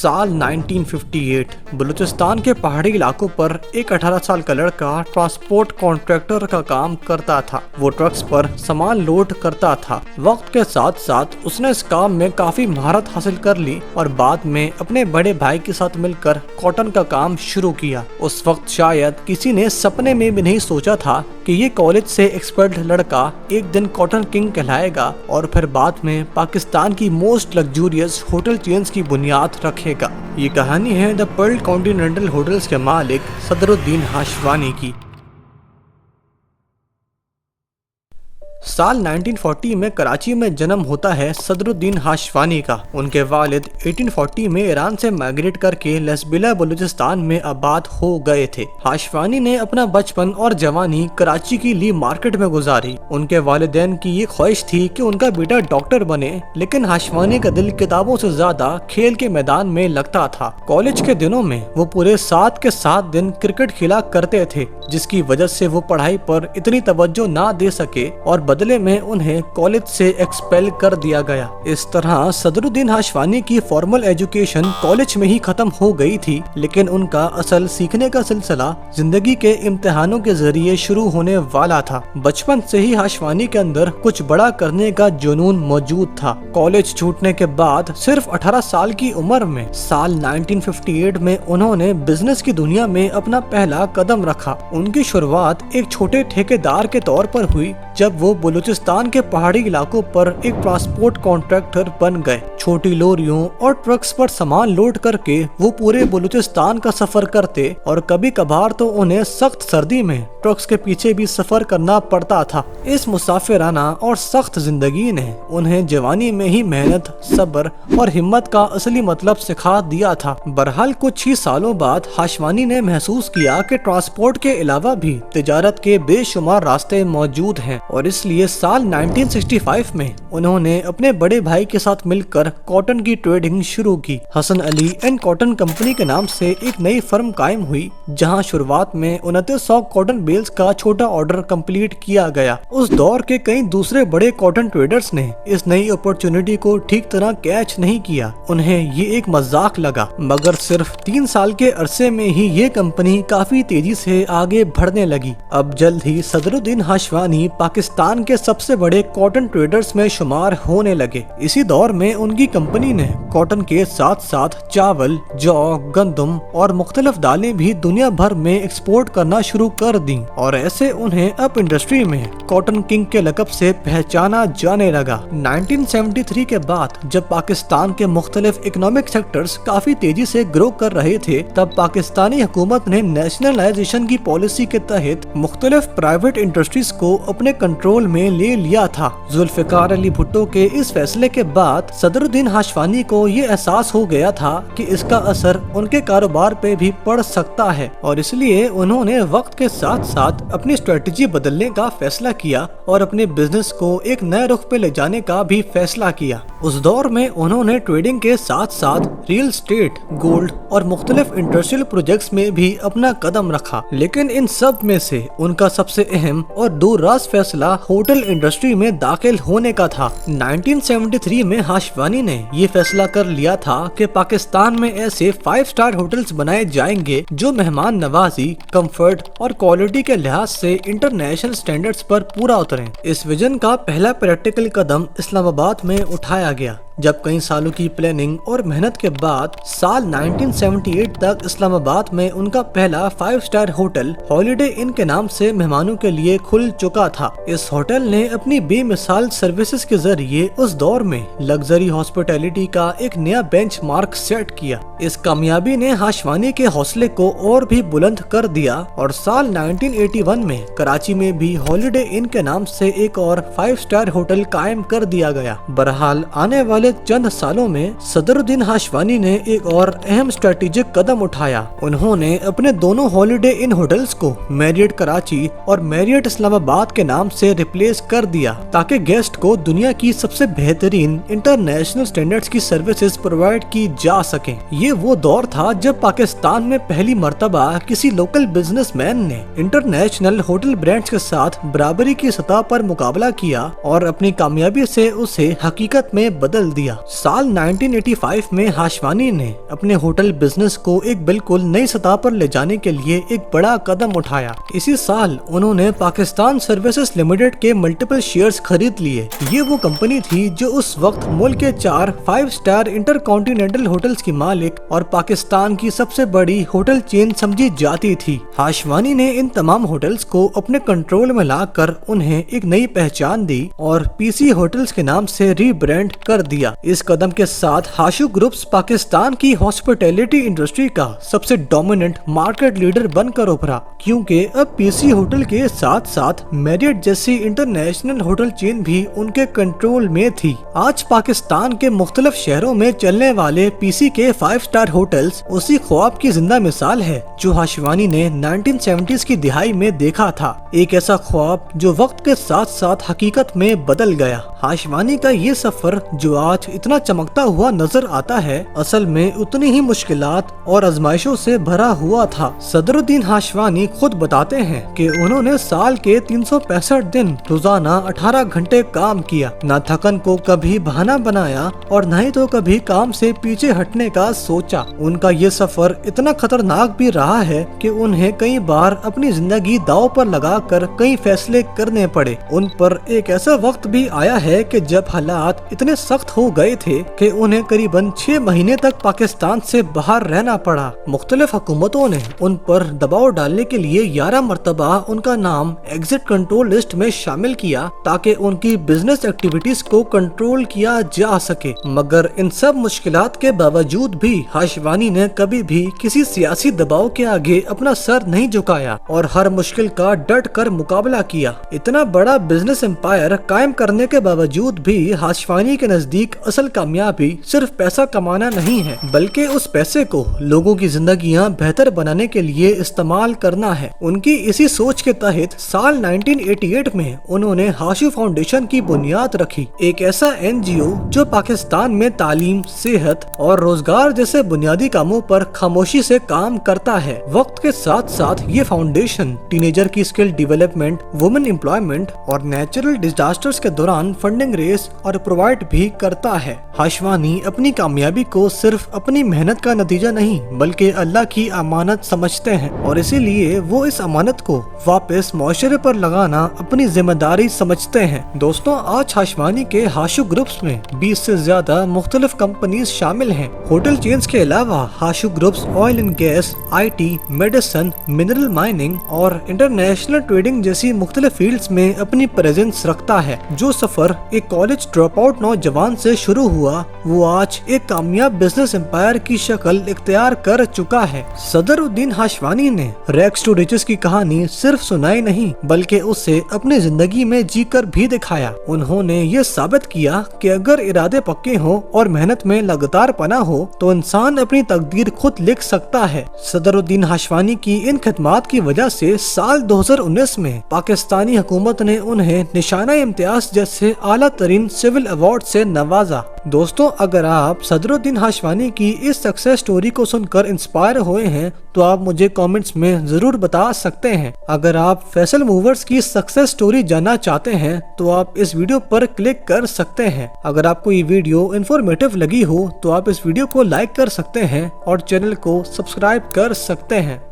साल 1958 बलूचिस्तान के पहाड़ी इलाकों पर एक 18 साल का लड़का ट्रांसपोर्ट कॉन्ट्रैक्टर का काम करता था। वो ट्रक्स पर सामान लोड करता था। वक्त के साथ साथ उसने इस काम में काफी महारत हासिल कर ली और बाद में अपने बड़े भाई के साथ मिलकर कॉटन का काम शुरू किया। उस वक्त शायद किसी ने सपने में भी नहीं सोचा था कि ये कॉलेज से एक्सपर्ट लड़का एक दिन कॉटन किंग कहलाएगा और फिर बाद में पाकिस्तान की मोस्ट लग्जूरियस होटल चेन्स की बुनियाद रखेगा। ये कहानी है द पर्ल कॉन्टिनेंटल होटल्स के मालिक सदरुद्दीन हाशवानी की। साल 1940 में कराची में जन्म होता है सदरुद्दीन हाशवानी का। उनके वालिद 1840 में ईरान से माइग्रेट करके लसबिला बलूचिस्तान में आबाद हो गए थे। हाशवानी ने अपना बचपन और जवानी कराची की ली मार्केट में गुजारी। उनके वालिदैन की ये ख्वाहिश थी कि उनका बेटा डॉक्टर बने, लेकिन हाशवानी का दिल किताबों से ज्यादा खेल के मैदान में लगता था। कॉलेज के दिनों में वो पूरे 7 के 7 दिन क्रिकेट खेला करते थे, जिसकी वजह से वो पढ़ाई पर इतनी तवज्जो ना दे सके और बदले में उन्हें कॉलेज से एक्सपेल कर दिया गया। इस तरह सदरुद्दीन हाशवानी की फॉर्मल एजुकेशन कॉलेज में ही खत्म हो गई थी, लेकिन उनका असल सीखने का सिलसिला जिंदगी के इम्तिहानों के जरिए शुरू होने वाला था। बचपन से ही हाशवानी के अंदर कुछ बड़ा करने का जुनून मौजूद था। कॉलेज छूटने के बाद सिर्फ 18 साल की उम्र में साल 1958 में उन्होंने बिजनेस की दुनिया में अपना पहला कदम रखा। उनकी शुरुआत एक छोटे ठेकेदार के तौर पर हुई जब वो बलूचिस्तान के पहाड़ी इलाकों पर एक ट्रांसपोर्ट कॉन्ट्रैक्टर बन गए। छोटी लोरियों और ट्रक्स पर सामान लोड करके वो पूरे बलूचिस्तान का सफर करते और कभी कभार तो उन्हें सख्त सर्दी में ट्रक्स के पीछे भी सफर करना पड़ता था। इस मुसाफिराना और सख्त जिंदगी ने उन्हें जवानी में ही मेहनत, सब्र और हिम्मत का असली मतलब सिखा दिया था। बहरहाल कुछ ही सालों बाद हाशवानी ने महसूस किया कि ट्रांसपोर्ट के अलावा भी तिजारत के बेशुमार रास्ते मौजूद हैं और इसलिए साल 1965 में उन्होंने अपने बड़े भाई के साथ मिलकर कॉटन की ट्रेडिंग शुरू की। Hasan Ali and cotton company के नाम से एक नई फर्म कायम हुई, जहां शुरुआत में 2900 कॉटन बेल्स का छोटा ऑर्डर कंप्लीट किया गया। उस दौर के कई दूसरे बड़े कॉटन ट्रेडर्स ने इस नई अपॉर्चुनिटी को ठीक तरह कैच नहीं किया। उन्हें ये एक मजाक लगा, मगर सिर्फ 3 साल के अरसे में ही ये कंपनी काफी तेजी से आगे बढ़ने लगी। अब जल्द ही सदरुद्दीन हाशवानी पाकिस्तान के सबसे बड़े कॉटन ट्रेडर्स में शुमार होने लगे। इसी दौर में उनकी कंपनी ने कॉटन के साथ साथ चावल, जौ, गंदम और मुख्तलिफ दालें भी दुनिया भर में एक्सपोर्ट करना शुरू कर दी और ऐसे उन्हें अब इंडस्ट्री में कॉटन किंग के लक़ब से पहचाना जाने लगा। 1973 के बाद जब पाकिस्तान के मुख्तलिफ इकोनॉमिक सेक्टर्स काफी तेजी से ग्रो कर रहे थे, तब पाकिस्तानी हुकूमत ने नेशनलाइजेशन की पॉलिसी के तहत मुख्तलिफ प्राइवेट इंडस्ट्रीज को अपने कंट्रोल में ले लिया था। जुल्फिकार अली भुट्टो के इस फैसले के बाद सदरुद्दीन हाशवानी को ये एहसास हो गया था कि इसका असर उनके कारोबार पे भी पड़ सकता है और इसलिए उन्होंने वक्त के साथ साथ अपनी स्ट्रेटजी बदलने का फैसला किया और अपने बिजनेस को एक नए रुख पे ले जाने का भी फैसला किया। उस दौर में उन्होंने ट्रेडिंग के साथ साथ रियल एस्टेट, गोल्ड और मुख्तलिफ इंडस्ट्रियल प्रोजेक्ट्स में भी अपना कदम रखा, लेकिन इन सब में से उनका सबसे अहम और दूरराज फैसला होटल इंडस्ट्री में दाखिल होने का था। 1973 में हाशवानी ने ये फैसला कर लिया था कि पाकिस्तान में ऐसे 5 स्टार होटल्स बनाए जाएंगे जो मेहमान नवाजी, कंफर्ट और क्वालिटी के लिहाज से इंटरनेशनल स्टैंडर्ड्स पर पूरा उतरें। इस विजन का पहला प्रैक्टिकल कदम इस्लामाबाद में उठाया गया, जब कई सालों की प्लानिंग और मेहनत के बाद साल 1978 तक इस्लामाबाद में उनका पहला 5 स्टार होटल हॉलिडे इन के नाम से मेहमानों के लिए खुल चुका था। इस होटल ने अपनी बेमिसाल सर्विसेज के जरिए उस दौर में लग्जरी हॉस्पिटैलिटी का एक नया बेंचमार्क सेट किया। इस कामयाबी ने हाशवानी के हौसले को और भी बुलंद कर दिया और साल 1981 में कराची में भी हॉलिडे इन के नाम से एक और 5 स्टार होटल कायम कर दिया गया। बहरहाल आने वाले चंद सालों में सदरुद्दीन हाशवानी ने एक और अहम स्ट्रेटेजिक कदम उठाया। उन्होंने अपने दोनों हॉलिडे इन होटल्स को मैरियट कराची और मैरियट इस्लामाबाद के नाम से रिप्लेस कर दिया, ताकि गेस्ट को दुनिया की सबसे बेहतरीन इंटरनेशनल स्टैंडर्ड्स की सर्विसेज प्रोवाइड की जा सकें। ये वो दौर था जब पाकिस्तान में पहली मर्तबा किसी लोकल बिजनेसमैन ने इंटरनेशनल होटल ब्रांड्स के साथ बराबरी की सतह पर मुकाबला किया और अपनी कामयाबी से उसे हकीकत में बदल بدل दिया। साल 1985 में हाशवानी ने अपने होटल बिजनेस को एक बिल्कुल नई सतह पर ले जाने के लिए एक बड़ा कदम उठाया। इसी साल उन्होंने पाकिस्तान सर्विसेज लिमिटेड के मल्टीपल शेयर्स खरीद लिए। ये वो कंपनी थी जो उस वक्त मुल्क के 4 5 स्टार इंटरकॉन्टिनेंटल होटल्स की मालिक और पाकिस्तान की सबसे बड़ी होटल चेन समझी जाती थी। हाशवानी ने इन तमाम होटल्स को अपने कंट्रोल में लाकर उन्हें एक नई पहचान दी और पीसी होटल्स के नाम से रीब्रांड कर दिया। इस कदम के साथ हाशु ग्रुप्स पाकिस्तान की हॉस्पिटैलिटी इंडस्ट्री का सबसे डोमिनेंट मार्केट लीडर बनकर उभरा, क्योंकि अब पीसी होटल के साथ साथ मैरियट जैसी इंटरनेशनल होटल चेन भी उनके कंट्रोल में थी। आज पाकिस्तान के मुख्तलिफ शहरों में चलने वाले पीसी के 5 स्टार होटल्स उसी ख्वाब की जिंदा मिसाल है जो हाशवानी ने 1970s की दिहाई में देखा था। एक ऐसा ख्वाब जो वक्त के साथ साथ हकीकत में बदल गया। हाशवानी का ये सफर जो आज इतना चमकता हुआ नजर आता है, असल में उतनी ही मुश्किलात और आजमाइशों से भरा हुआ था। सदरुद्दीन हाशवानी खुद बताते हैं कि उन्होंने साल के 365 दिन रोजाना 18 घंटे काम किया, न थकन को कभी बहाना बनाया और न ही तो कभी काम से पीछे हटने का सोचा। उनका ये सफर इतना खतरनाक भी रहा है कि उन्हें कई बार अपनी जिंदगी दांव पर लगाकर कई फैसले करने पड़े। उन पर एक ऐसा वक्त भी आया है कि जब हालात इतने सख्त हो गए थे कि उन्हें करीबन 6 महीने तक पाकिस्तान से बाहर रहना पड़ा। मुख्तलिफ हुकूमतों ने उन पर दबाव डालने के लिए 11 मरतबा उनका नाम एग्जिट कंट्रोल लिस्ट में शामिल किया ताकि उनकी बिजनेस एक्टिविटीज को कंट्रोल किया जा सके। मगर इन सब मुश्किलात के बावजूद भी हाशवानी ने कभी भी किसी सियासी दबाव के आगे अपना सर नहीं झुकाया और हर मुश्किल का डट कर मुकाबला किया। इतना बड़ा बिजनेस एम्पायर कायम करने के बावजूद भी हाशवानी के नजदीक असल कामयाबी सिर्फ पैसा कमाना नहीं है, बल्कि उस पैसे को लोगों की जिंदगियां बेहतर बनाने के लिए इस्तेमाल करना है। उनकी इसी सोच के तहत साल 1988 में उन्होंने हाशु फाउंडेशन की बुनियाद रखी, एक ऐसा एनजीओ जो पाकिस्तान में तालीम, सेहत और रोजगार जैसे बुनियादी कामों पर खामोशी से काम करता है। वक्त के साथ साथ ये फाउंडेशन टीनेजर की स्किल डेवलपमेंट, वुमेन एम्प्लॉयमेंट और नेचुरल डिजास्टर्स के दौरान फंडिंग रेस और प्रोवाइड भी करता है। हाशवानी अपनी कामयाबी को सिर्फ अपनी मेहनत का नतीजा नहीं बल्कि अल्लाह की अमानत समझते हैं और इसीलिए वो इस अमानत को वापस मुआशरे पर लगाना अपनी जिम्मेदारी समझते हैं। दोस्तों, आज हाशवानी के हाशु ग्रुप्स में 20 से ज्यादा मुख्तलिफ कंपनीज शामिल हैं। होटल चेन्स के अलावा Hashu groups oil and gas, IT, medicine, mineral mining और इंटरनेशनल ट्रेडिंग जैसी मुख्तलिफ फील्ड्स में अपनी प्रेजेंस रखता है। जो सफर एक कॉलेज ड्रॉप आउट नौजवान से शुरू हुआ वो आज एक कामयाब बिजनेस एम्पायर की शक्ल इख्तियार कर चुका है। सदरुद्दीन हाशवानी ने रैग्स टू रिचेस की कहानी सिर्फ सुनाई नहीं बल्कि उसे अपनी जिंदगी में जीकर भी दिखाया। उन्होंने ये साबित किया कि अगर इरादे पक्के हों और मेहनत में लगातार पना हो तो इंसान अपनी तकदीर खुद लिख सकता है। सदरुद्दीन हाशवानी की इन खिदमात की वजह से साल 2019 में पाकिस्तानी हुकूमत ने उन्हें निशाना इम्तियाज जैसे आला तरीन सिविल अवार्ड से नवाजा। दोस्तों, अगर आप सदरुद्दीन हाशवानी की इस सक्सेस स्टोरी को सुनकर इंस्पायर हुए हैं तो आप मुझे कमेंट्स में जरूर बता सकते हैं। अगर आप फैसल मूवर्स की सक्सेस स्टोरी जानना चाहते हैं तो आप इस वीडियो पर क्लिक कर सकते हैं। अगर आपको ये वीडियो इंफॉर्मेटिव लगी हो तो आप इस वीडियो को लाइक कर सकते हैं और चैनल को सब्सक्राइब कर सकते हैं।